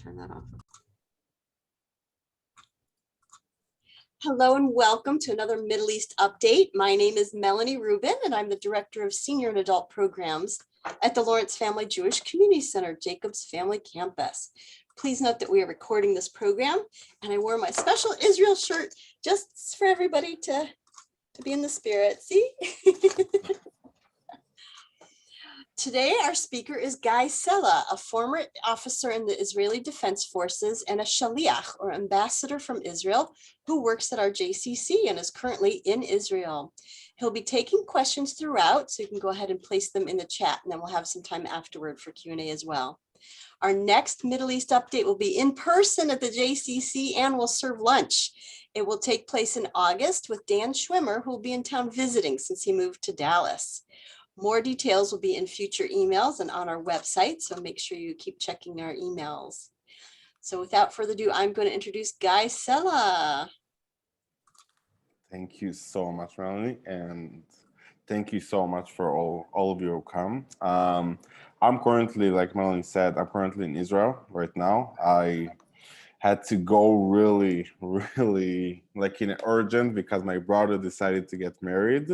turn that off. Hello and welcome to another Middle East update. My name is Melanie Rubin and I'm the Director of Senior and Adult Programs at the Lawrence Family Jewish Community Center, Jacobs Family Campus. Please note that we are recording this program and I wore my special Israel shirt just for everybody to be in the spirit. See? Today, our speaker is Guy Sela, a former officer in the Israeli Defense Forces and a shaliach, or ambassador from Israel, who works at our JCC and is currently in Israel. He'll be taking questions throughout, so you can go ahead and place them in the chat, and then we'll have some time afterward for Q&A as well. Our next Middle East update will be in person at the JCC and will serve lunch. It will take place in August with Dan Schwimmer, who will be in town visiting since he moved to Dallas. More details will be in future emails and on our website, so make sure you keep checking our emails. So without further ado, I'm going to introduce Guy Sela. Thank you so much, Melanie, and thank you so much for all of you who come. I'm currently, like Melanie said, I'm currently in Israel right now. I had to go really like in urgent because my brother decided to get married.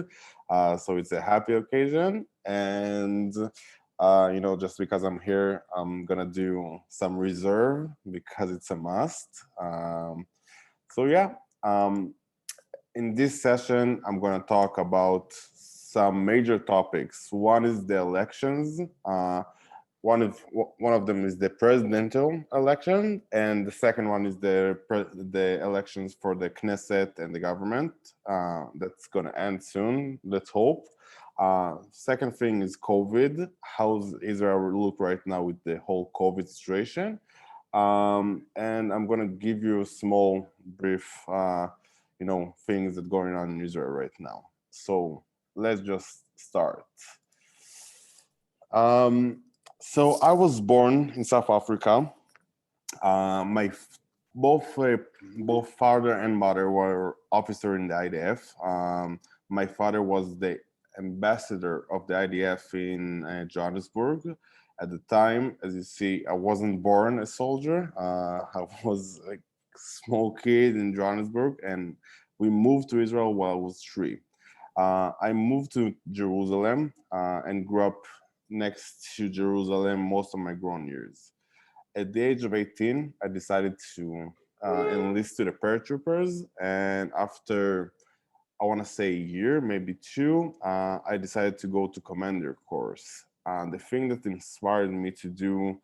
So it's a happy occasion. And, you know, just because I'm here, I'm going to do some reserve because it's a must. So yeah, in this session, I'm going to talk about some major topics. One is the elections. One of them is the presidential election, and the second one is the elections for the Knesset and the government. That's going to end soon, let's hope. Second thing is COVID. How's Israel look right now with the whole COVID situation? And I'm going to give you a small brief, you know, things that are going on in Israel right now. So let's just start. So I was born in South Africa. My both father and mother were officer in the IDF. My father was the ambassador of the IDF in Johannesburg. At the time, as you see, I wasn't born a soldier. I was a small kid in Johannesburg, and we moved to Israel while I was 3. I moved to Jerusalem and grew up next to Jerusalem most of my grown years. At the age of 18, I decided to enlist to the paratroopers, and after, I want to say a year, maybe 2, I decided to go to commander course. The thing that inspired me to do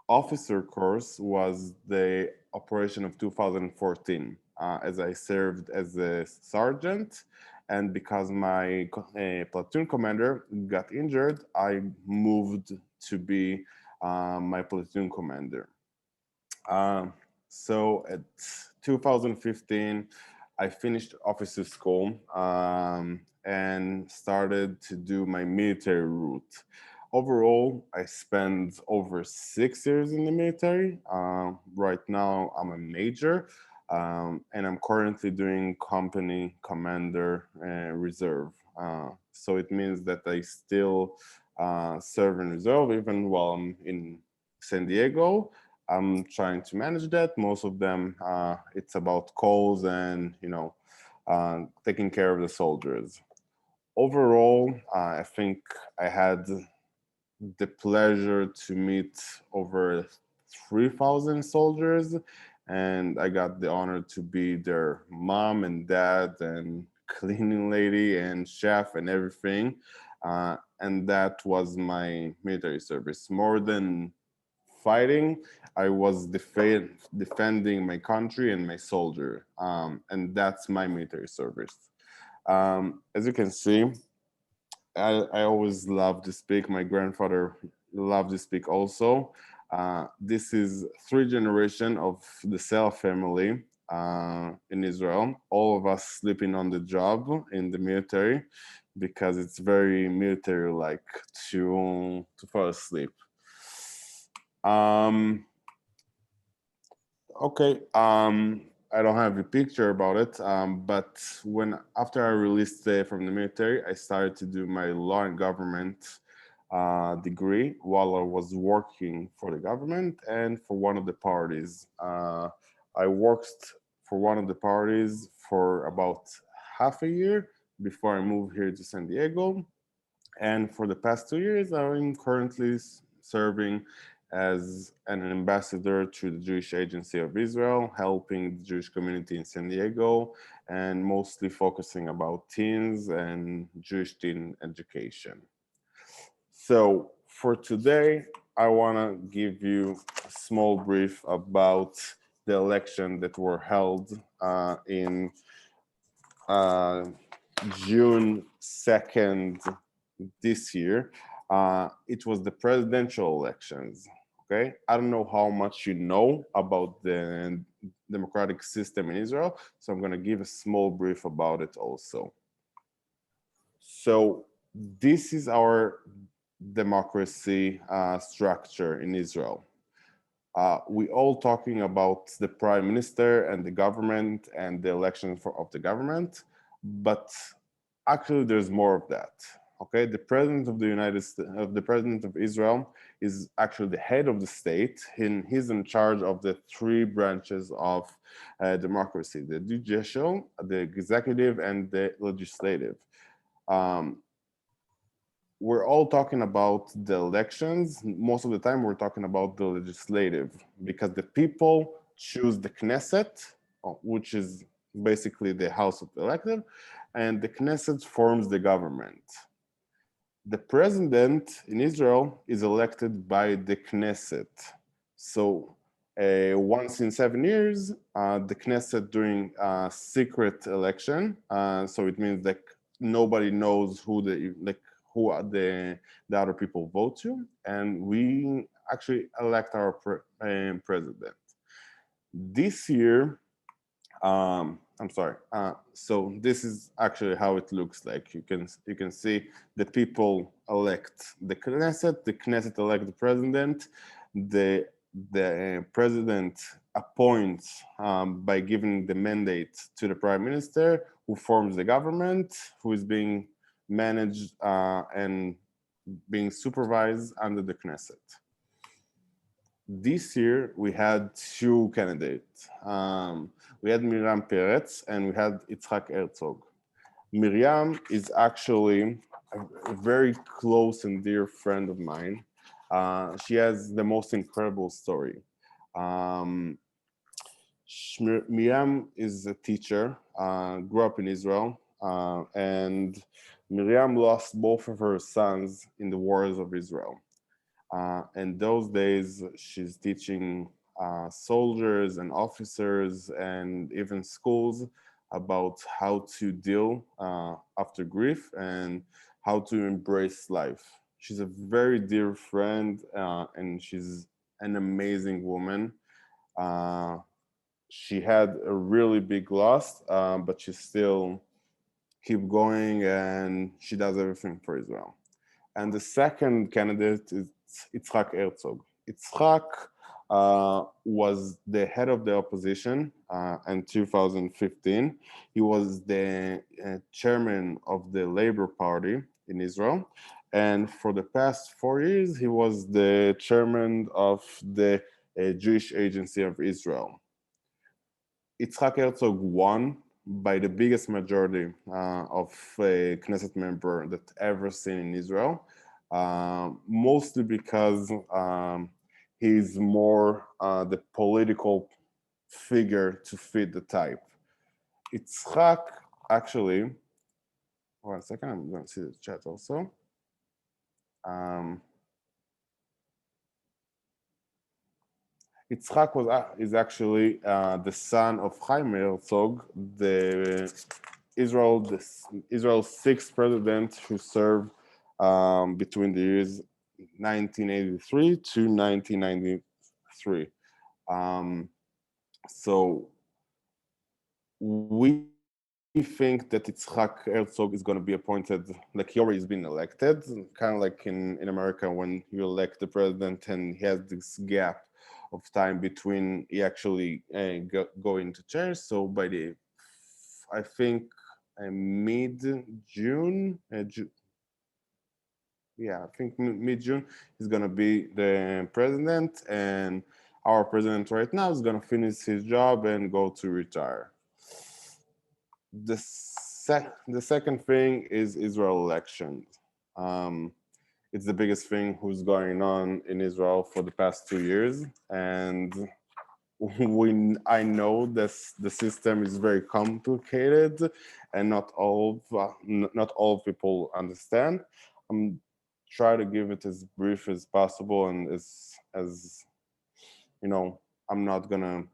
officer course was the operation of 2014, as I served as a sergeant. And because my platoon commander got injured, I moved to be my platoon commander. So at 2015, I finished officer school and started to do my military route. Overall, I spent over 6 years in the military. Right now, I'm a major. And I'm currently doing company commander reserve. So it means that I still serve in reserve even while I'm in San Diego. I'm trying to manage that. Most of them, it's about calls and, you know, taking care of the soldiers. Overall, I think I had the pleasure to meet over 3,000 soldiers, and I got the honor to be their mom and dad and cleaning lady and chef and everything. And that was my military service. More than fighting, I was defending my country and my soldier. And that's my military service. As you can see, I always love to speak. My grandfather loved to speak also. This is 3 generations of the Sela family in Israel. All of us sleeping on the job in the military because it's very military-like to fall asleep. Okay. I don't have a picture about it, but after I released from the military, I started to do my law and government degree while I was working for the government and for one of the parties. I worked for one of the parties for about half a year before I moved here to San Diego. And for the past 2 years, I'm currently serving as an ambassador to the Jewish Agency of Israel, helping the Jewish community in San Diego, and mostly focusing about teens and Jewish teen education. So for today, I want to give you a small brief about the election that were held in uh, June 2nd this year. It was the presidential elections. Okay, I don't know how much you know about the democratic system in Israel, so I'm going to give a small brief about it also. So this is our democracy structure in Israel. We all talking about the prime minister and the government and the election of the government, but actually there's more of that. Okay, the president of the the president of Israel is actually the head of the state, and he's in charge of the three branches of democracy: the judicial, the executive, and the legislative. Um, we're all talking about the elections. Most of the time, we're talking about the legislative because the people choose the Knesset, which is basically the House of the Elected, and the Knesset forms the government. The president in Israel is elected by the Knesset. So once in 7 years, the Knesset doing a secret election. So it means like nobody knows who the other people vote to, and we actually elect our president. This year, I'm sorry. So this is actually how it looks like. You can see the people elect the Knesset. The Knesset elect the president. The president appoints by giving the mandate to the prime minister, who forms the government, who is being managed and being supervised under the Knesset. This year we had two candidates. We had Miriam Peretz and we had Yitzhak Herzog. Miriam is actually a very close and dear friend of mine. She has the most incredible story. Miriam is a teacher, grew up in Israel, and Miriam lost both of her sons in the wars of Israel. And those days, she's teaching soldiers and officers and even schools about how to deal after grief and how to embrace life. She's a very dear friend and she's an amazing woman. She had a really big loss, but she still keep going and she does everything for Israel. And the second candidate is Yitzhak Herzog. Yitzhak was the head of the opposition in 2015. He was the chairman of the Labor Party in Israel. And for the past 4 years, he was the chairman of the Jewish Agency of Israel. Yitzhak Herzog won by the biggest majority of a Knesset member that ever seen in Israel, mostly because he's more the political figure to fit the type. Yitzhak actually, 1 second, I'm going to see the chat also. Yitzhak is actually the son of Chaim Herzog, Israel's sixth president who served between the years 1983 to 1993. So we think that Yitzhak Herzog is going to be appointed, like he already has been elected, kind of like in America when you elect the president and he has this gap of time between he actually going to chair. So by I think mid-June, yeah, I think mid-June he's gonna be the president, and our president right now is gonna finish his job and go to retire. The second thing is Israel elections. Um, it's the biggest thing who's going on in Israel for the past 2 years, and I know this the system is very complicated, and not all people understand. I'm try to give it as brief as possible, and as you know, I'm not gonna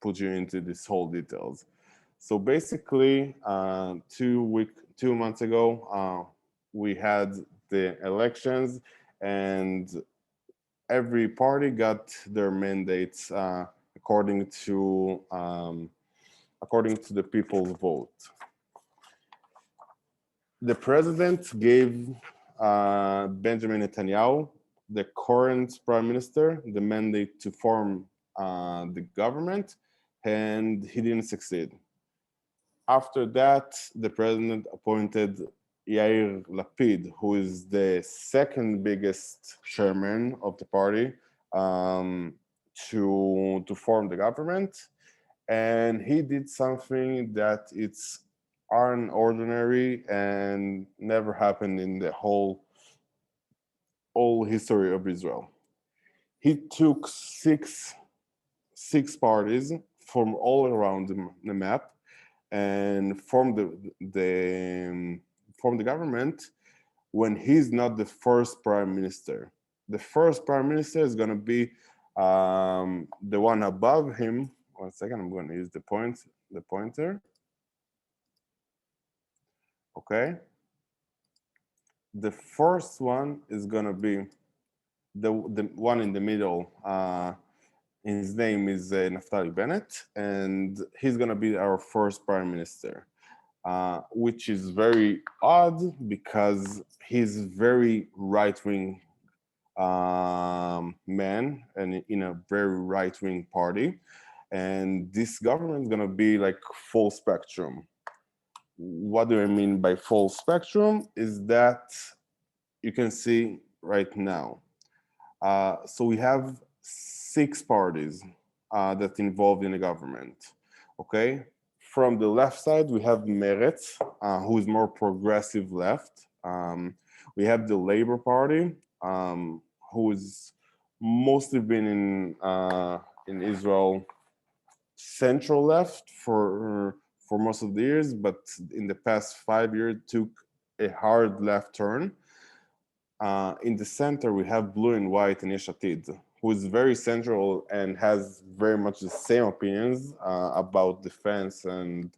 put you into this whole details. So basically, 2 months ago, we had the elections, and every party got their mandates according to um, according to the people's vote. The president gave Benjamin Netanyahu, the current prime minister, the mandate to form the government, and he didn't succeed. After that, the president appointed Yair Lapid, who is the second biggest chairman of the party, um, to form the government, and he did something that it's unordinary and never happened in the whole history of Israel. He took six parties from all around the map and form the government when he's not the first prime minister. The first prime minister is going to be the one above him. 1 second, I'm going to use the pointer. Okay, the first one is going to be the one in the middle. His name is Naftali Bennett, and he's going to be our first prime minister. Which is very odd because he's very right-wing man and in a very right-wing party, and this government is going to be like full spectrum. What do I mean by full spectrum is that you can see right now. So we have six parties that involved in the government. Okay, from the left side we have Meretz, who is more progressive left. We have the Labor Party, who is mostly been in Israel central left for most of the years, but in the past 5 years took a hard left turn. In the center, we have Blue and White and Yesh Atid, who is very central and has very much the same opinions about defense and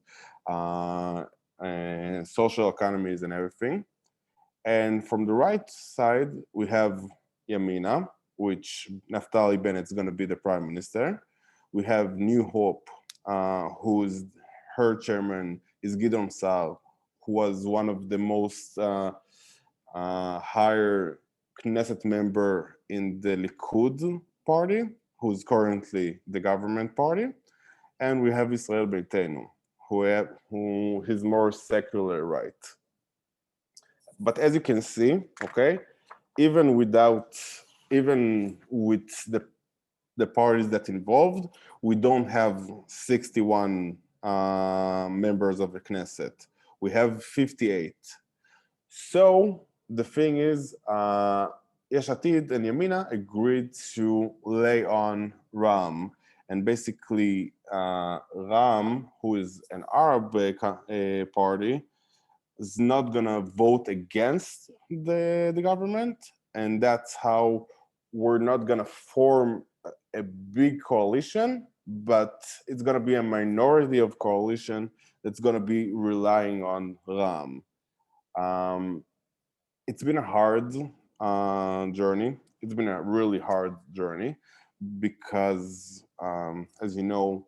social economies and everything. And from the right side, we have Yamina, which Naftali Bennett is going to be the prime minister. We have New Hope, who's her chairman is Gideon Sal, who was one of the most higher Knesset member in the Likud party, who's currently the government party. And we have Israel Beitenu, who is more secular right. But as you can see, okay, even with the parties that involved, we don't have 61 members of the Knesset. We have 58. So the thing is, Yesh Atid and Yamina agreed to lay on Ram, and basically Ram, who is an Arab party, is not gonna vote against the government, and that's how we're not gonna form a big coalition, but it's gonna be a minority of coalition that's gonna be relying on Ram. Um, it's been a hard journey. It's been a really hard journey because, as you know,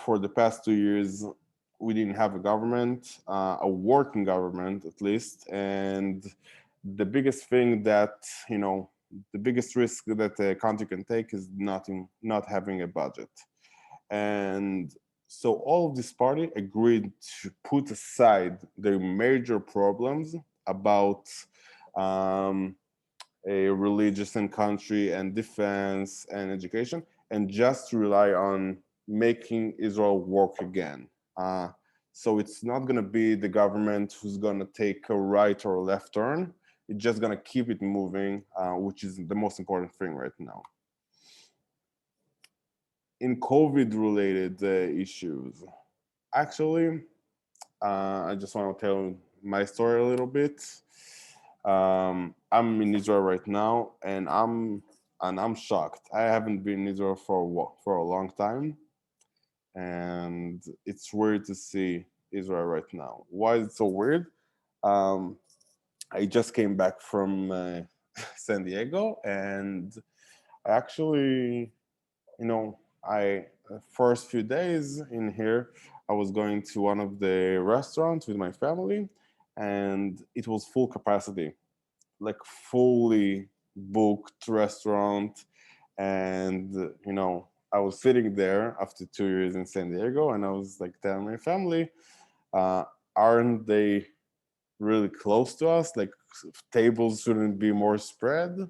for the past 2 years, we didn't have a government, a working government at least. And the biggest thing that, the biggest risk that a country can take is not having a budget. And so all of this party agreed to put aside their major problems about um, a religious and country and defense and education, and just to rely on making Israel work again. Uh, so it's not going to be the government who's going to take a right or a left turn. It's just going to keep it moving, which is the most important thing right now. In COVID related issues, actually, I just want to tell my story a little bit. I'm in Israel right now, and I'm shocked. I haven't been in Israel for a long time, and it's weird to see Israel right now. Why is it so weird? Um, I just came back from San Diego, and I actually, I first few days in here, I was going to one of the restaurants with my family, and it was full capacity, like fully booked restaurant. And I was sitting there after 2 years in San Diego, and I was like telling my family, uh, aren't they really close to us? Like, tables shouldn't be more spread.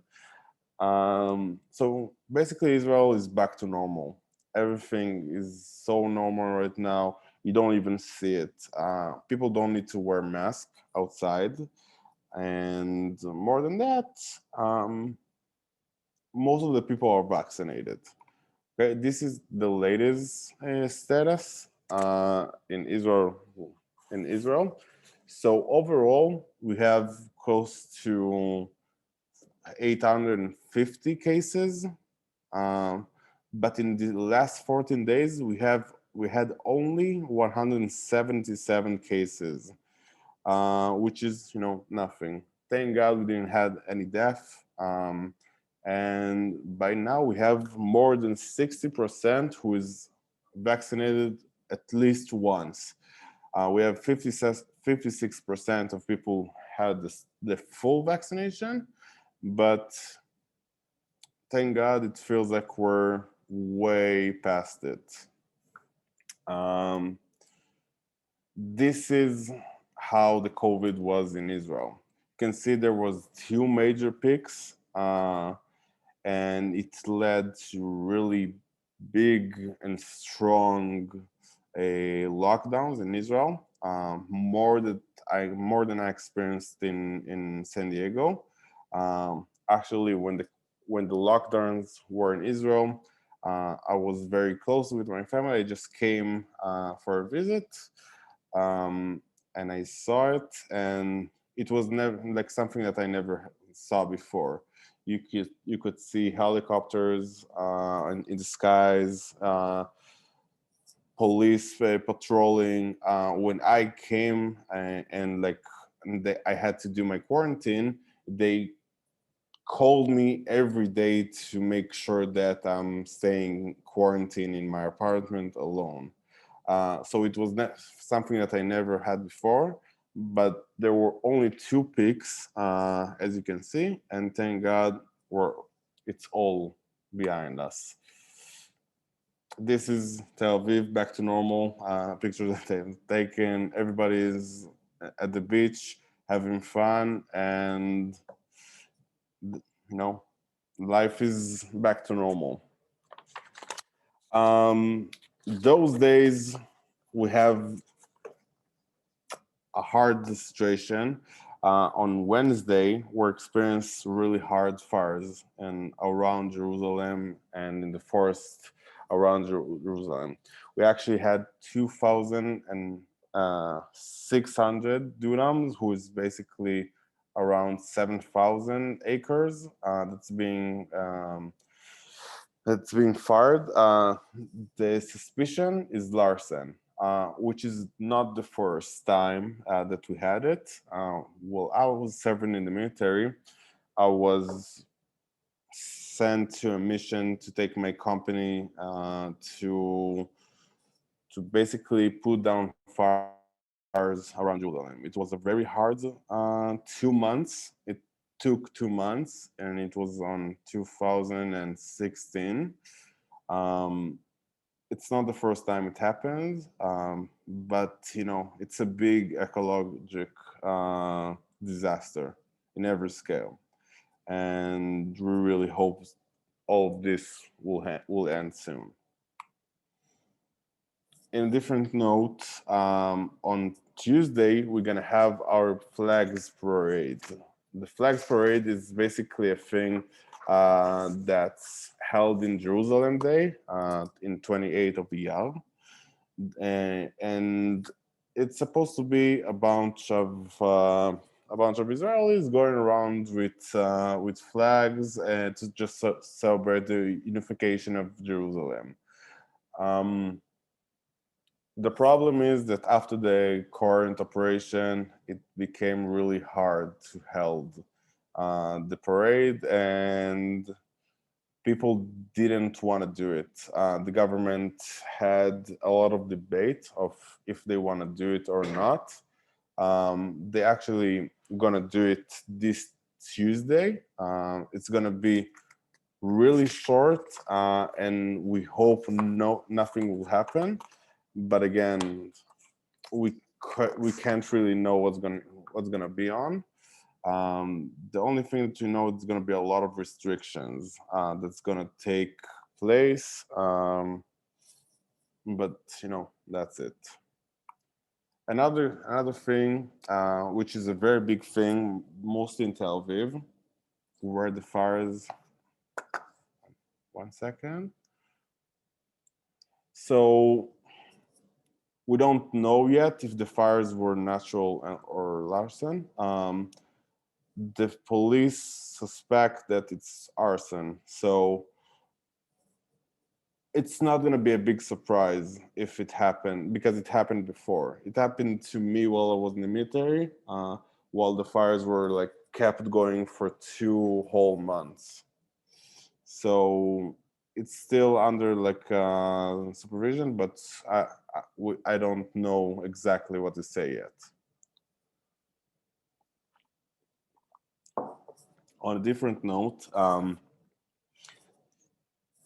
So basically, Israel is back to normal. Everything is so normal right now. You don't even see it. People don't need to wear masks outside, and more than that, um, most of the people are vaccinated. Okay, this is the latest status in Israel. In Israel, so overall, we have close to 850 cases. Um, but in the last 14 days, we had only 177 cases, which is nothing. Thank God we didn't have any death. And by now we have more than 60% who is vaccinated at least once. We have 56% of people had the full vaccination, but thank God it feels like we're way past it. Um, this is how the COVID was in Israel. You can see there was two major peaks, and it led to really big and strong lockdowns in Israel, more than I experienced in San Diego. Actually, when the lockdowns were in Israel, I was very close with my family. I just came for a visit, um, and I saw it, and it was never like something that I never saw before. You could see helicopters in the skies, police patrolling. When I came I had to do my quarantine, they called me every day to make sure that I'm staying quarantined in my apartment alone. So it was not something that I never had before, but there were only two peaks, as you can see, and thank God it's all behind us. This is Tel Aviv, back to normal. Pictures that I've taken. Everybody is at the beach having fun, and you know, life is back to normal. Those days we have a hard situation. On Wednesday, we experienced really hard fires and around Jerusalem and in the forest around Jerusalem. We actually had 2,600 dunams, who is basically around 7,000 acres. That's being fired. The suspicion is larceny, which is not the first time that we had it. Well, I was serving in the military. I was sent to a mission to take my company to basically put down fires around Jerusalem. It was a very hard 2 months. It took 2 months, and it was on 2016. Um, it's not the first time it happens, but it's a big ecologic disaster. in every scale. And we really hope all of this will end soon. In a different note, on Tuesday, we're going to have our Flags Parade. The Flags Parade is basically a thing that's held in Jerusalem Day in 28th of Iyar. And it's supposed to be a bunch of Israelis going around with flags and to just celebrate the unification of Jerusalem. Um, the problem is that after the current operation, it became really hard to hold the parade, and people didn't want to do it. The government had a lot of debate of if they want to do it or not. They actually gonna do it this Tuesday. It's gonna be really short, and we hope nothing will happen. But again, we can't really know what's gonna be on. The only thing that you know is going to be a lot of restrictions that's going to take place, but that's it. Another thing, which is a very big thing, mostly in Tel Aviv, where the fires. 1 second. So we don't know yet if the fires were natural or larceny. The police suspect that it's arson. So it's not going to be a big surprise if it happened, because it happened before. It happened to me while I was in the military, while the fires were like kept going for 2 whole months. So it's still under like supervision, but I don't know exactly what to say yet. On a different note,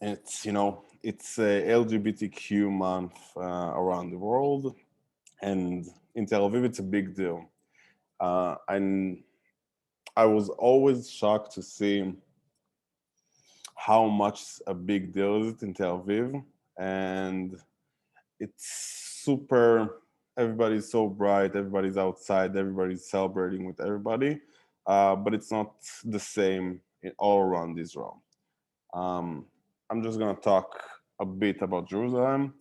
it's a LGBTQ month around the world, and in Tel Aviv it's a big deal. And I was always shocked to see how much a big deal is it in Tel Aviv, and it's super. Everybody's so bright, everybody's outside, everybody's celebrating with everybody, but it's not the same all around Israel. Um, I'm just gonna talk a bit about Jerusalem.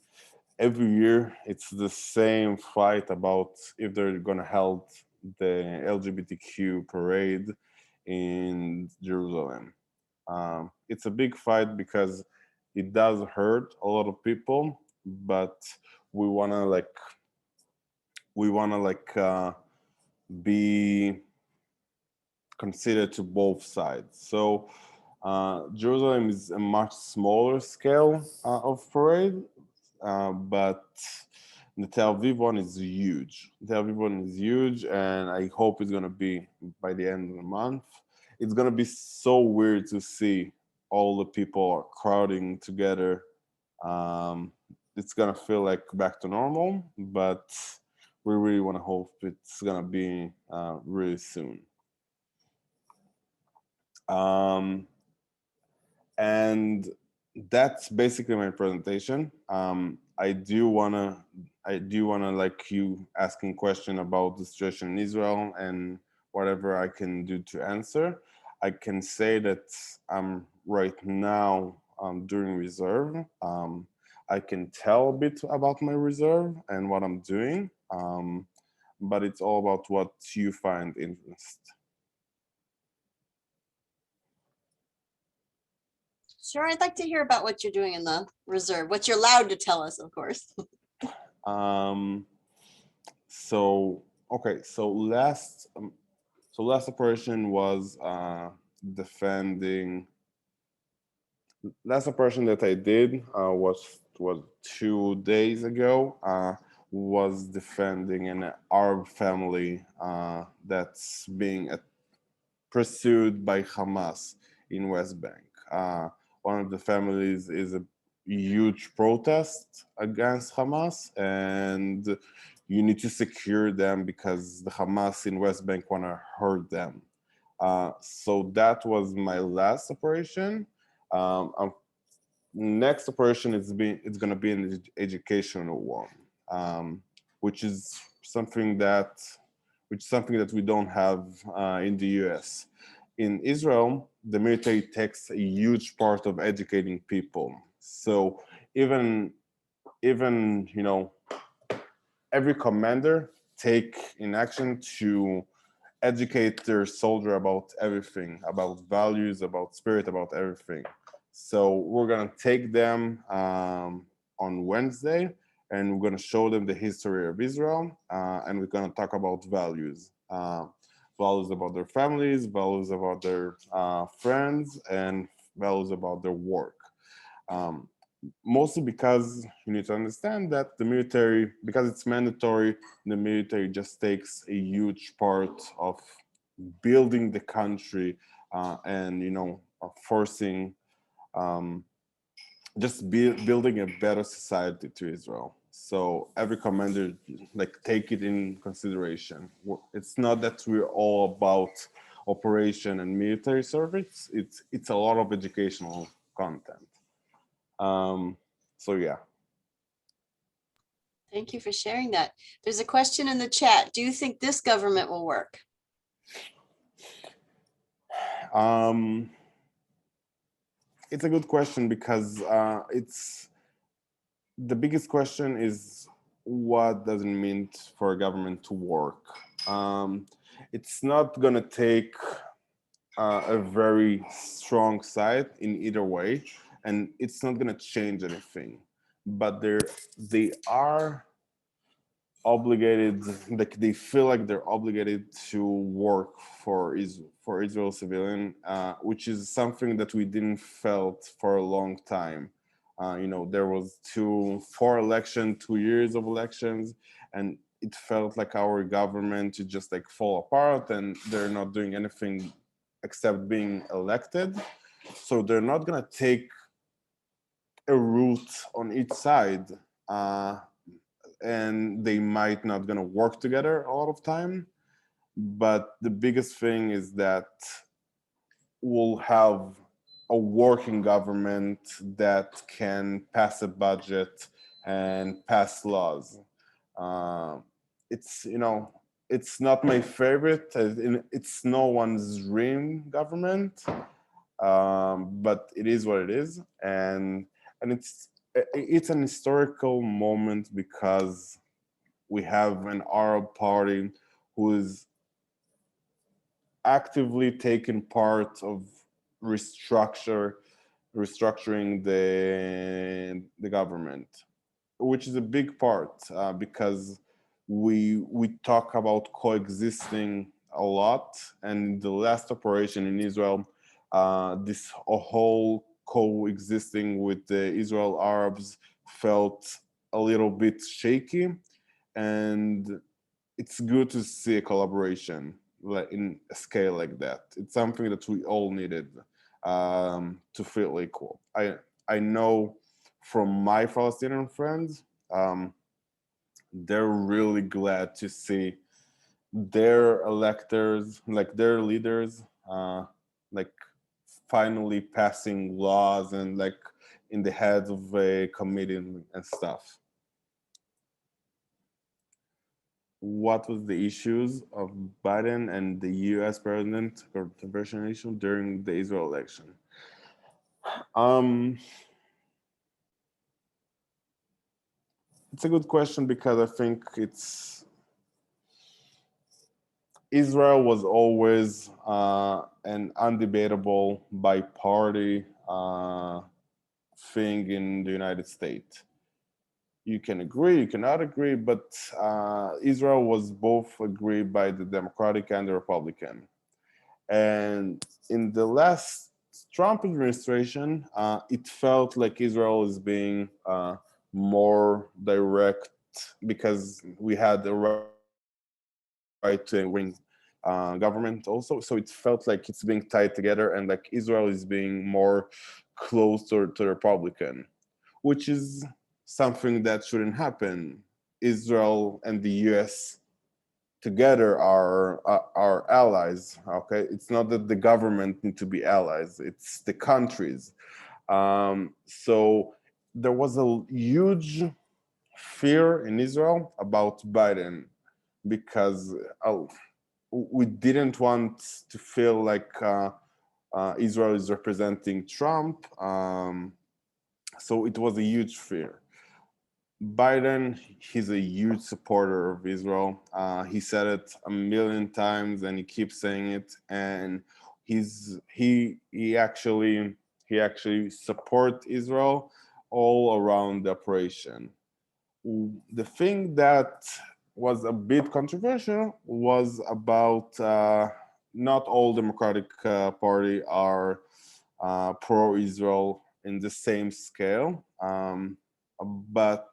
Every year, it's the same fight about if they're gonna hold the LGBTQ parade in Jerusalem. It's a big fight because it does hurt a lot of people, but we wanna be considered to both sides. So Jerusalem is a much smaller scale of parade, but the Tel Aviv one is huge. The Tel Aviv one is huge, and I hope it's gonna be by the end of the month. It's gonna be so weird to see all the people crowding together. Um, it's gonna feel like back to normal, but we really want to hope it's gonna be really soon. Um, and that's basically my presentation. I do wanna like you asking question about the situation in Israel and whatever I can do to answer. I can say that I'm right now doing reserve. I can tell a bit about my reserve and what I'm doing, but it's all about what you find interest. Sure, I'd like to hear about what you're doing in the reserve, what you're allowed to tell us, of course. Um, so okay, so last operation was defending. Last operation that I did was 2 days ago. Was defending an Arab family that's being pursued by Hamas in West Bank. One of the families is a huge protest against Hamas, and you need to secure them because the Hamas in West Bank want to hurt them. So that was my last operation. Next operation it's going to be an educational one, which is something that we don't have in the US. In Israel, the military takes a huge part of educating people. So even every commander take in action to educate their soldier about everything, about values, about spirit, about everything. So we're gonna take them on Wednesday, and we're gonna show them the history of Israel, and we're gonna talk about values, values about their families, values about their friends, and values about their work. Um, Mostly because you need to understand that the military, because it's mandatory, the military just takes a huge part of building the country, and forcing, um, building a better society to Israel. So every commander like take it in consideration. It's not that we're all about operation and military service. It's a lot of educational content. um, so yeah. Thank you for sharing that. There's a question in the chat. Do you think this government will work? um, it's a good question because it's the biggest question is what does it mean for a government to work. It's not gonna take a very strong side in either way, and it's not gonna change anything. But they are obligated, like they feel like they're obligated to work for Israel civilian, which is something that we didn't felt for a long time. There was 2 years of elections, and it felt like our government to just like fall apart, and they're not doing anything except being elected. So they're not gonna take a route on each side. And they might not gonna work together a lot of time. But the biggest thing is that we'll have a working government that can pass a budget and pass laws. Uh, it's not my favorite. It's no one's dream government, but it is what it is, and it's an historical moment because we have an Arab party who is actively taking part of restructure restructuring the government, which is a big part, because we talk about coexisting a lot, and the last operation in Israel, this whole coexisting with the Israel Arabs felt a little bit shaky, and it's good to see a collaboration like in a scale like that. It's something that we all needed, to feel equal. I know from my Palestinian friends, um, they're really glad to see their electors, like their leaders, like finally passing laws and like in the heads of a committee and stuff. What was the issues of Biden and the U.S. president controversial issue during the Israel election? Um, it's a good question because I think it's Israel was always an undebatable bi-party thing in the United States. You can agree, you cannot agree, but Israel was both agreed by the Democratic and the Republican. And in the last Trump administration, it felt like Israel is being more direct because we had the right to a wing government also. So it felt like it's being tied together, and like Israel is being more close to the Republican, which is something that shouldn't happen. Israel and the US together are allies. Okay, it's not that the government need to be allies; it's the countries. So there was a huge fear in Israel about Biden because we didn't want to feel like Israel is representing Trump. So it was a huge fear. Biden, he's a huge supporter of Israel. He said it a million times, and he keeps saying it. And he actually support Israel all around the operation. The thing that was a bit controversial was about not all Democratic Party are pro-Israel in the same scale, but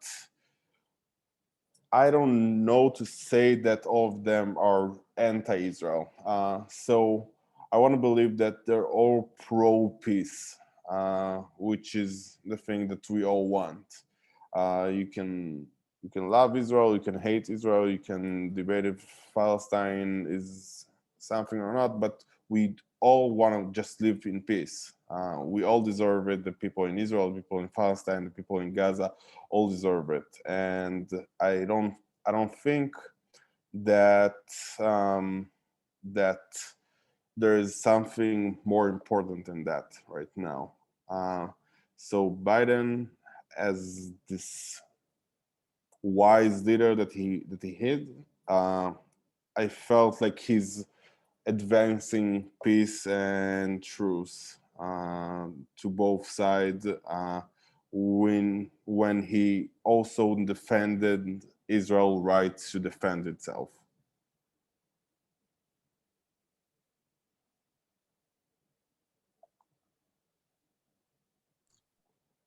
I don't know to say that all of them are anti-Israel. So I want to believe that they're all pro-peace, which is the thing that we all want. You can love Israel, you can hate Israel, you can debate if Palestine is something or not, but we all want to just live in peace. We all deserve it. The people in Israel, the people in Palestine, the people in Gaza, all deserve it. And I don't think that that there is something more important than that right now. Uh, so Biden, as this wise leader that he hid, I felt like he's advancing peace and truth to both sides when he also defended Israel's right to defend itself.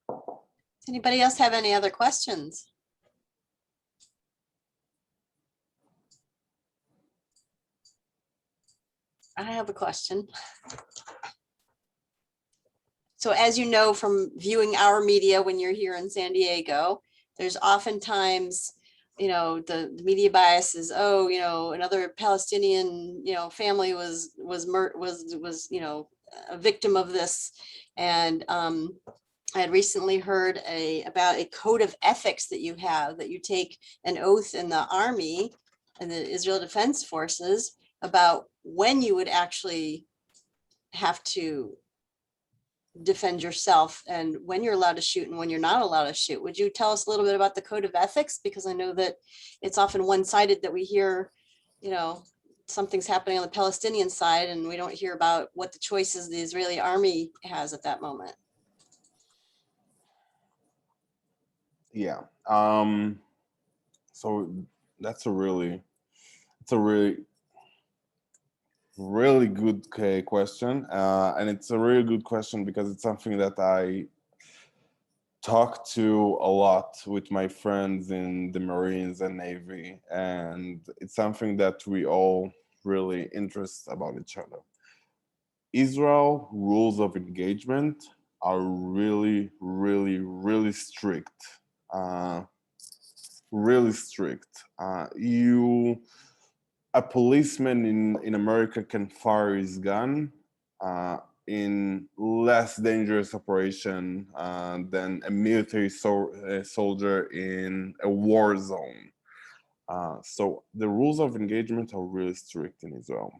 Does anybody else have any other questions? I have a question. So as you know from viewing our media when you're here in San Diego, there's oftentimes, the media bias is, another Palestinian, family was a victim of this. And I had recently heard about a code of ethics that you have, that you take an oath in the army and the Israel Defense Forces about when you would actually have to defend yourself and when you're allowed to shoot and when you're not allowed to shoot. Would you tell us a little bit about the code of ethics? Because I know that it's often one-sided, that we hear, something's happening on the Palestinian side and we don't hear about what the choices the Israeli army has at that moment. Yeah. So that's a really really good question, and it's a really good question because it's something that I talk to a lot with my friends in the Marines and Navy, and it's something that we all really interest about each other. Israel rules of engagement are really, really, really strict. Uh, really strict. A policeman in America can fire his gun in less dangerous operation than a military soldier in a war zone. So the rules of engagement are really strict in Israel,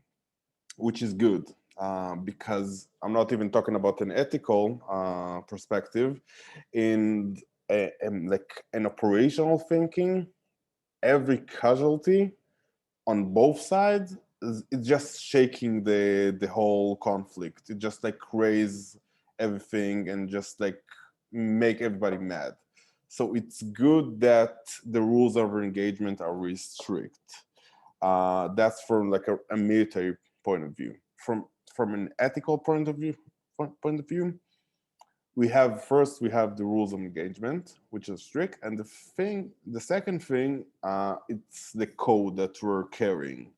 which is good because I'm not even talking about an ethical perspective. In like an operational thinking, every casualty on both sides it's just shaking the whole conflict. It just like raise everything and just like make everybody mad. So it's good that the rules of engagement are really strict. That's from like a military point of view. From an ethical point of view, we have the rules of engagement, which is strict, and the second thing, it's the code that we're carrying.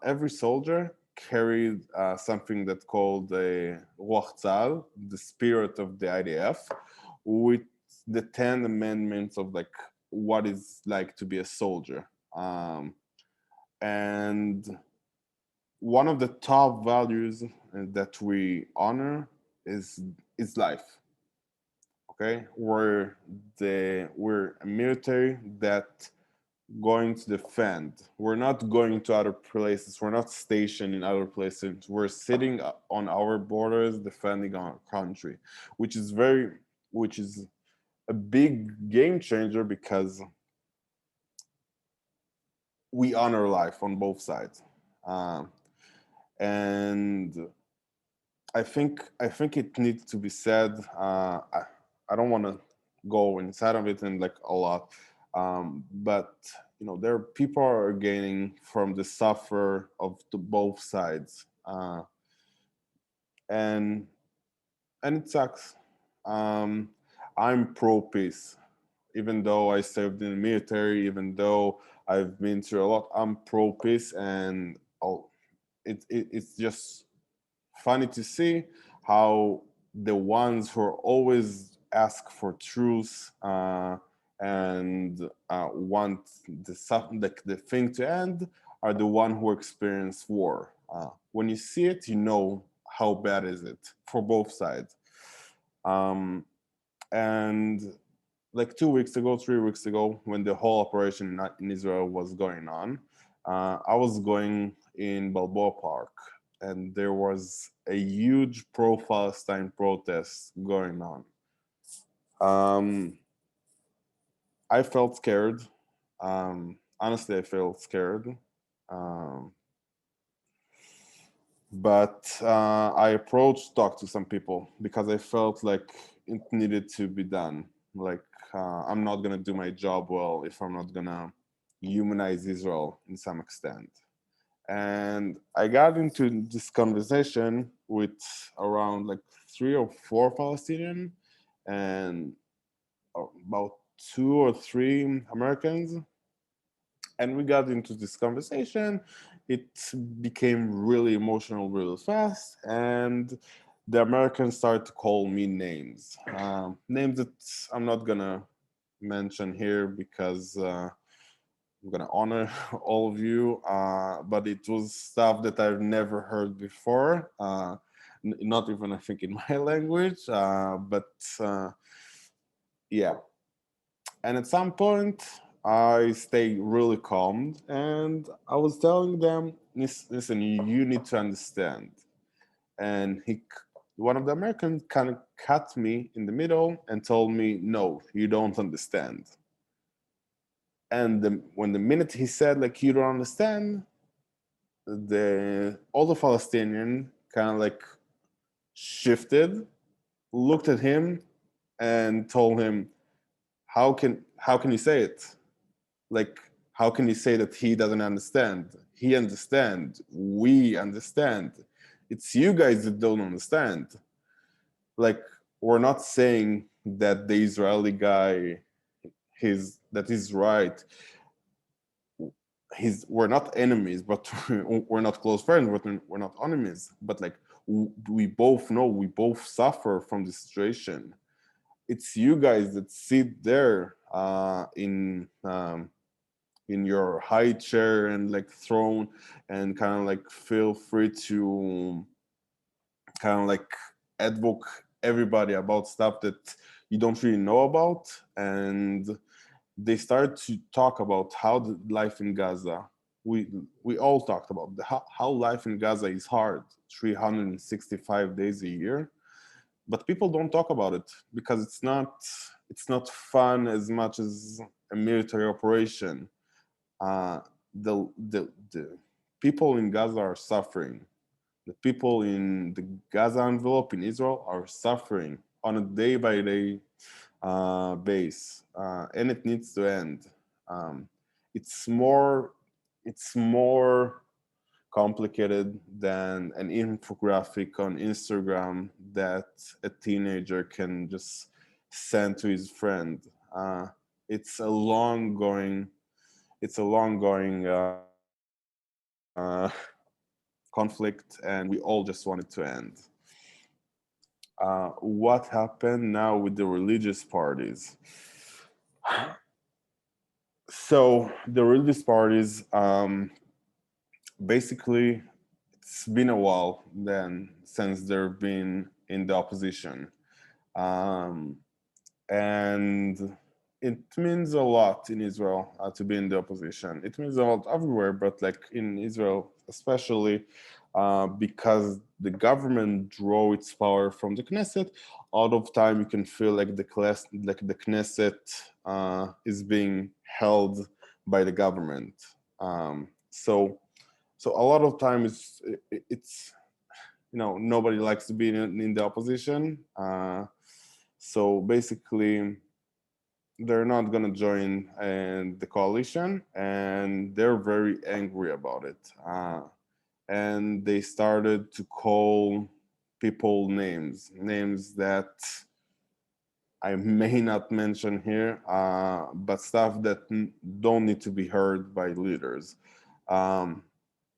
Every soldier carried something that's called the Ruach Tzahal, the spirit of the IDF, with the 10 amendments of like what it's like to be a soldier. And one of the top values that we honor is life. Okay, we're a military that going to defend. We're not going to other places. We're not stationed in other places. We're sitting on our borders defending our country, which is which is a big game changer because we honor life on both sides. Um, and I think it needs to be said. I don't want to go inside of it and like a lot, but there people are gaining from the suffer of the both sides, and it sucks. Um, I'm pro peace, even though I served in the military, even though I've been through a lot. I'm pro peace, and it's just funny to see how the ones who are always ask for truth and want the thing to end are the one who experience war. When you see it, you know how bad is it for both sides. Um, and like 2 weeks ago, 3 weeks ago, when the whole operation in Israel was going on, I was going in Balboa Park, and there was a huge pro-Palestine protest going on. Um, I felt scared. Honestly, I felt scared. Um, but I approached, talked to some people because I felt like it needed to be done. Like I'm not gonna do my job well if I'm not gonna humanize Israel in some extent. And I got into this conversation with around like 3 or 4 Palestinian and about 2 or 3 Americans, and we got into this conversation. It became really emotional really fast, and the Americans started to call me names, names that I'm not gonna mention here because I'm gonna honor all of you, but it was stuff that I've never heard before, not even I think in my language, but yeah. And at some point, I stayed really calm and I was telling them, listen, you need to understand. And one of the Americans kind of cut me in the middle and told me, no, you don't understand. And when the minute he said, like, you don't understand, all the Palestinian kind of like shifted, looked at him and told him, how can you say it? Like, how can you say that he doesn't understand? He understand. We understand. It's you guys that don't understand. Like, we're not saying that the Israeli guy that is right. We're not enemies, but we're not close friends. We're not enemies. But like, we both know, we both suffer from the situation. It's you guys that sit there in your high chair and like throne and kind of like feel free to kind of like advocate everybody about stuff that you don't really know about. And they started to talk about how the life in Gaza, we all talked about how life in Gaza is hard 365 days a year, but people don't talk about it because it's not fun as much as a military operation. uh, the people in Gaza are suffering. The people in the Gaza envelope in Israel are suffering on a day by day base, and it needs to end. Um, it's more it's more complicated than an infographic on Instagram that a teenager can just send to his friend. Uh, it's a long going conflict, and we all just want it to end. What happened now with the religious parties? So the religious parties, basically, it's been a while then since they've been in the opposition. Um, and it means a lot in Israel to be in the opposition. It means a lot everywhere, but like in Israel, especially because the government draw its power from the Knesset. All of time, you can feel like the Knesset is being held by the government. So a lot of times it's nobody likes to be in the opposition. So basically, they're not going to join the coalition, and they're very angry about it. And they started to call people names that I may not mention here, but stuff that don't need to be heard by leaders. Um,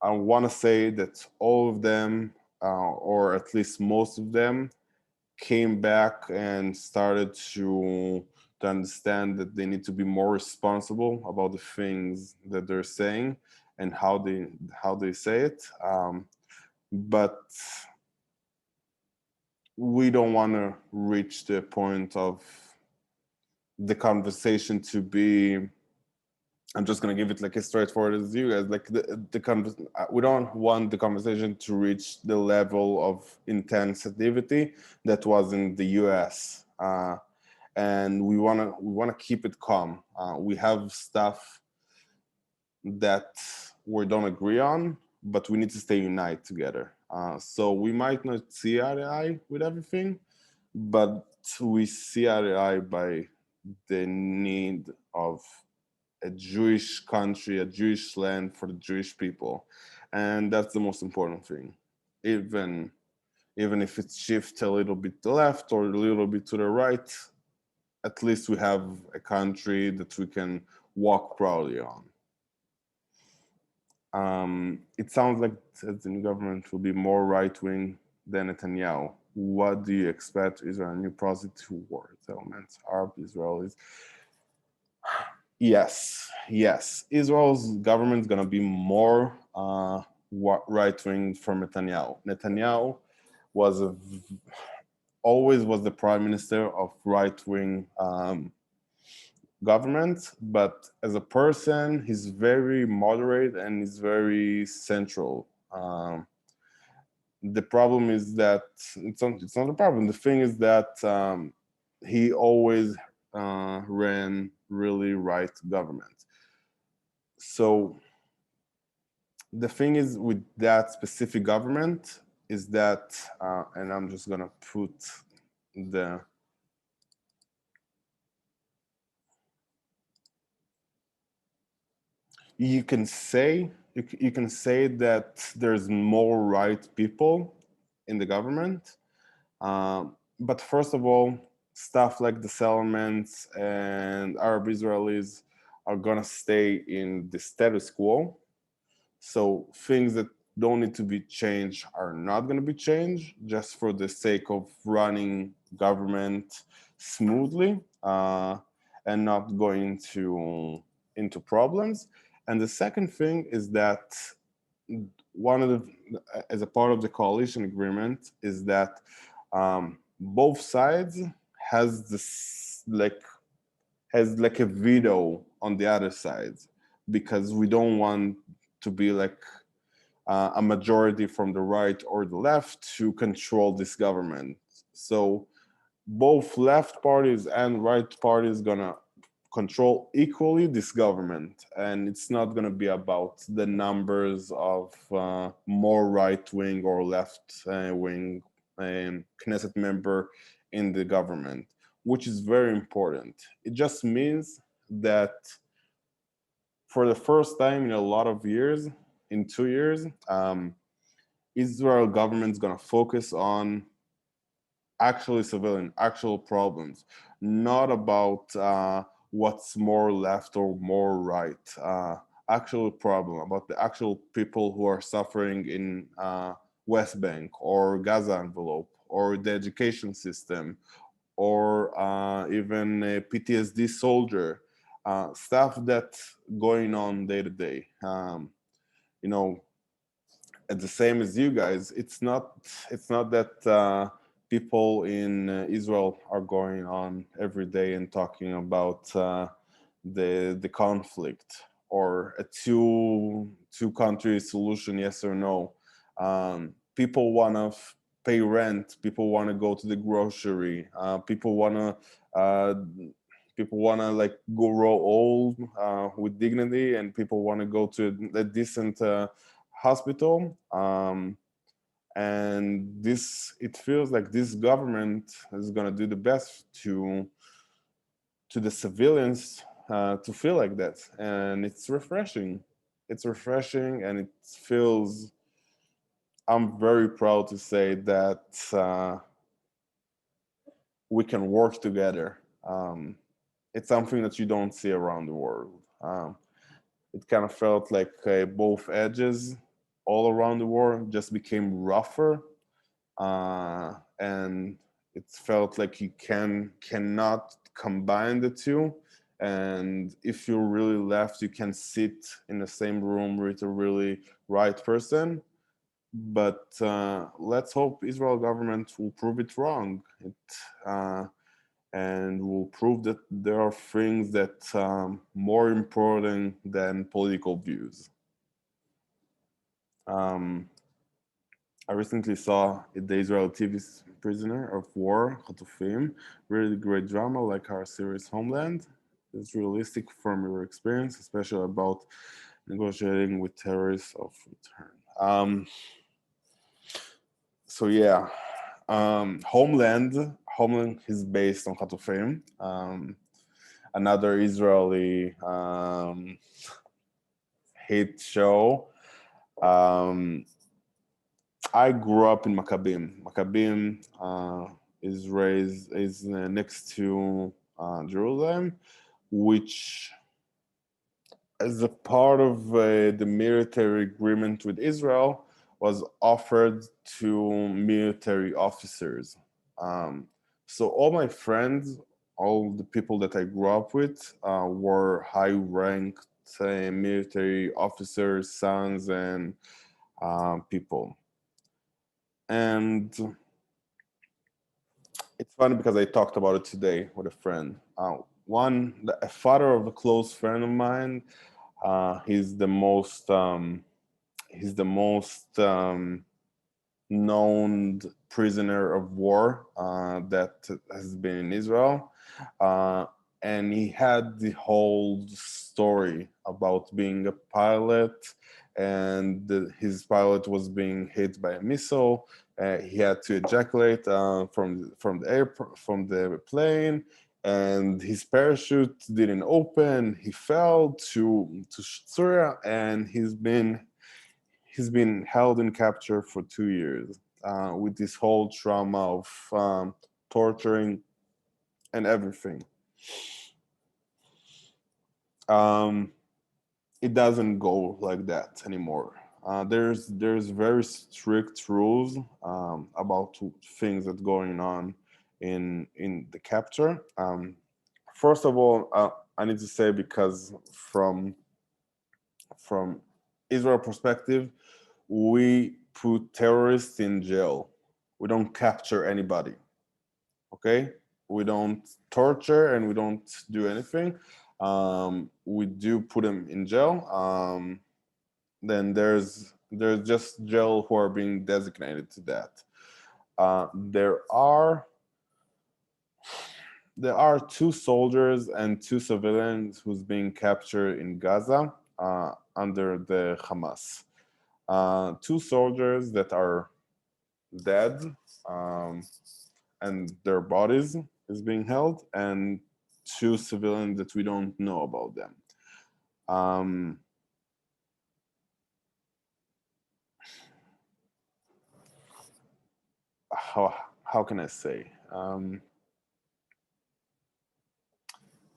I want to say that all of them, or at least most of them, came back and started to understand that they need to be more responsible about the things that they're saying and how they say it. But we don't want to reach the point of the conversation to be. I'm just gonna give it like as straightforward as you guys. Like we don't want the conversation to reach the level of intensity that was in the U.S. And we wanna keep it calm. We have stuff that we don't agree on, but we need to stay united together. So we might not see eye to eye with everything, but we see eye to eye by the need of a Jewish country, a Jewish land for the Jewish people, and that's the most important thing. Even if it shifts a little bit to the left or a little bit to the right, at least we have a country that we can walk proudly on. It sounds like the new government will be more right wing than Netanyahu. What do you expect? Is there a new positive war settlements? Arab Israelis? Yes. Israel's government is going to be more right wing from Netanyahu. Netanyahu was always was the prime minister of right wing government, but as a person, he's very moderate and he's very central. The problem is that it's not a problem. The thing is that he always ran really right government. So the thing is with that specific government is that, and I'm just gonna put the you can say that there's more right people in the government, but first of all, stuff like the settlements and Arab Israelis are gonna stay in the status quo. So things that don't need to be changed are not going to be changed just for the sake of running government smoothly, and not going into problems. And the second thing is that one of as a part of the coalition agreement is that both sides has this has like a veto on the other side, because we don't want to be like a majority from the right or the left to control this government. So both left parties and right parties gonna control equally this government, and it's not gonna be about the numbers of more right wing or left wing Knesset member in the government, which is very important. It just means that for the first time in a lot of years, in 2 years, Israel government is going to focus on actually civilian, actual problems, not about what's more left or more right. Actual problem about the actual people who are suffering in West Bank or Gaza envelope or the education system or even a PTSD soldier, stuff that's going on day to day. You know, at the same as you guys. It's not that people in Israel are going on every day and talking about the conflict or a two country solution, yes or no. People want to pay rent. People want to go to the grocery. Uh, people want to like grow old with dignity, and people want to go to a decent hospital. And this, it feels like this government is going to do the best to the civilians to feel like that, and it's refreshing. It's refreshing, and it feels. I'm very proud to say that we can work together. It's something that you don't see around the world. It kind of felt like both edges all around the world just became rougher, and it felt like you cannot combine the two. And if you're really left, you can sit in the same room with a really right person. But let's hope Israel government will prove it wrong. Uh, and will prove that there are things that more important than political views. Um, I recently saw the Israel TV Prisoner of War, Khatufim. Really great drama, like our series Homeland. It's realistic from your experience, especially about negotiating with terrorists of return. So yeah, Homeland is based on Khatufim, another Israeli hit show. Um, I grew up in Maccabim. Maccabim is next to Jerusalem, which, as a part of the military agreement with Israel, was offered to military officers. Um, so all my friends, all the people that I grew up with, were high-ranked military officers, sons, and people. And it's funny because I talked about it today with a friend. A father of a close friend of mine. He's the most known prisoner of war that has been in Israel. Uh, and he had the whole story about being a pilot, and his pilot was being hit by a missile. He had to ejaculate from the plane, and his parachute didn't open. He fell to Syria, and he's been held in capture for 2 years with this whole trauma of torturing and everything. Um, it doesn't go like that anymore. There's very strict rules about things that going on in the capture. First of all, I need to say, because from Israel perspective, we put terrorists in jail. We don't capture anybody. Okay, we don't torture and we don't do anything. We do put them in jail. Then there's just jail who are being designated to that. There are two soldiers and two civilians who's being captured in Gaza under the Hamas. Two soldiers that are dead, um, and their bodies is being held, and two civilians that we don't know about them. Um, how can I say?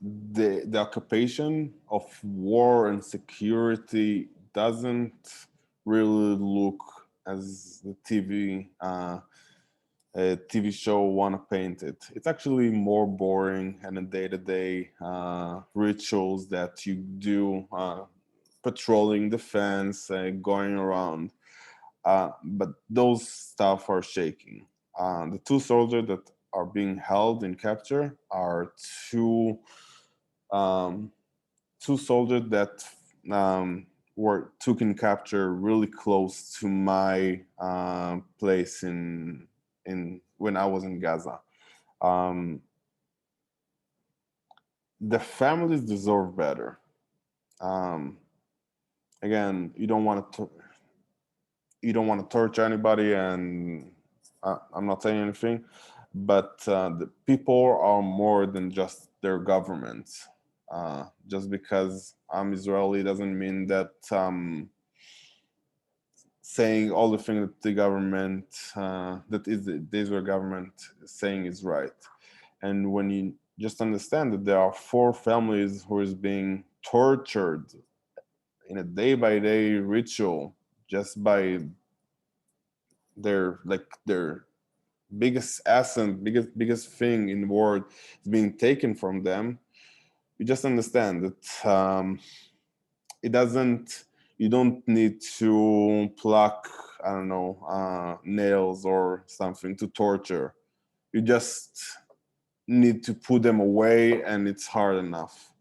The occupation of war and security doesn't really look as the TV show want to paint it. It's actually more boring and a day-to-day rituals that you do, patrolling the fence, going around. but those stuff are shaking. The two soldiers that are being held in capture are two soldiers that were taken capture really close to my place in when I was in Gaza. The families deserve better. Again, you don't want to torture anybody, and I'm not saying anything, but the people are more than just their governments. Just because I'm Israeli doesn't mean that saying all the things that the government, that is the Israel government is saying is right. And when you just understand that there are 4 families who is being tortured in a day-by-day ritual just by their biggest asset, biggest thing in the world is being taken from them, you just understand that you don't need to pluck, I don't know, nails or something to torture. You just need to put them away, and it's hard enough.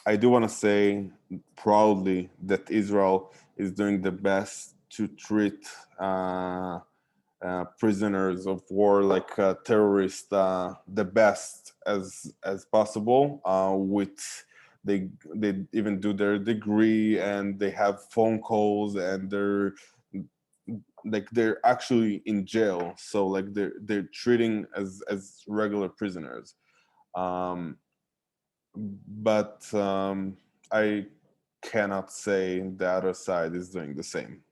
I do want to say proudly that Israel is doing the best to treat prisoners of war like terrorists the best as possible. They even do their degree, and they have phone calls, and they're actually in jail. So like they're treating as regular prisoners. But I cannot say the other side is doing the same.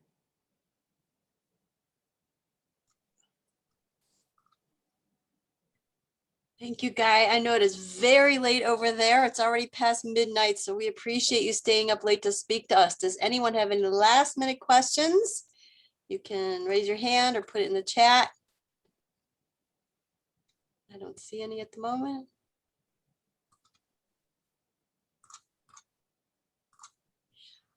Thank you, Guy. I know it is very late over there. It's already past midnight, so we appreciate you staying up late to speak to us. Does anyone have any last minute questions? You can raise your hand or put it in the chat. I don't see any at the moment.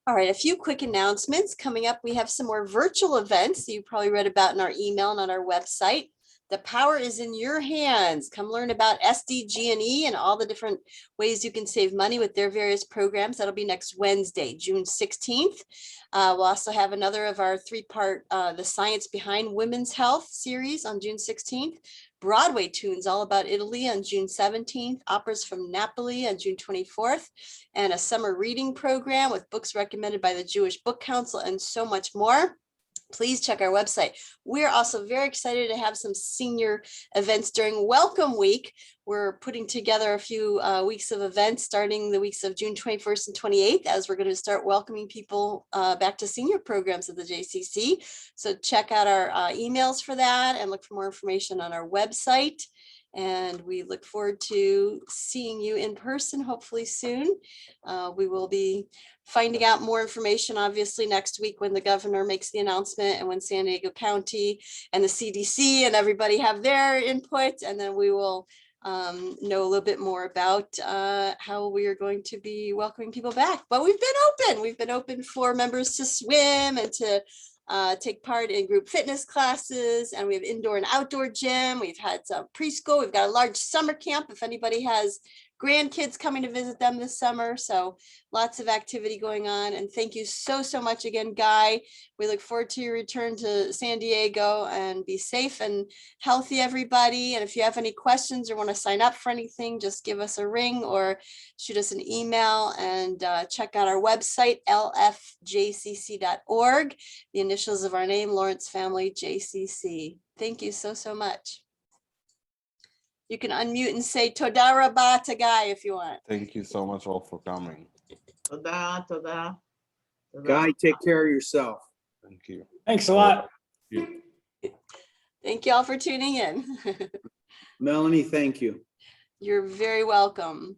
All right, a few quick announcements. Coming up, we have some more virtual events that you probably read about in our email and on our website. The power is in your hands. Come learn about SDG&E and all the different ways you can save money with their various programs. That'll be next Wednesday, June 16th. We'll also have another of our 3-part The Science Behind Women's Health series on June 16th. Broadway tunes all about Italy on June 17th, operas from Napoli on June 24th, and a summer reading program with books recommended by the Jewish Book Council, and so much more. Please check our website. We're also very excited to have some senior events during Welcome Week. We're putting together a few weeks of events starting the weeks of June 21st and 28th, as we're going to start welcoming people back to senior programs at the JCC. So check out our emails for that and look for more information on our website. And we look forward to seeing you in person, hopefully soon. We will be finding out more information, obviously, next week when the governor makes the announcement and when San Diego County and the CDC and everybody have their input. And then we will know a little bit more about how we are going to be welcoming people back. But we've been open. We've been open for members to swim and to take part in group fitness classes, and we have indoor and outdoor gym. We've had some preschool. We've got a large summer camp if anybody has grandkids coming to visit them this summer. So lots of activity going on. And thank you so much again, Guy. We look forward to your return to San Diego, and be safe and healthy, everybody. And if you have any questions or want to sign up for anything, just give us a ring or shoot us an email, and check out our website, lfjcc.org. The initials of our name, Lawrence Family JCC. Thank you so much. You can unmute and say Toda Rabah to Guy if you want. Thank you so much all for coming. Toda, toda. Guy, take care of yourself. Thank you. Thanks a lot. Thank you all for tuning in. Melanie, thank you. You're very welcome.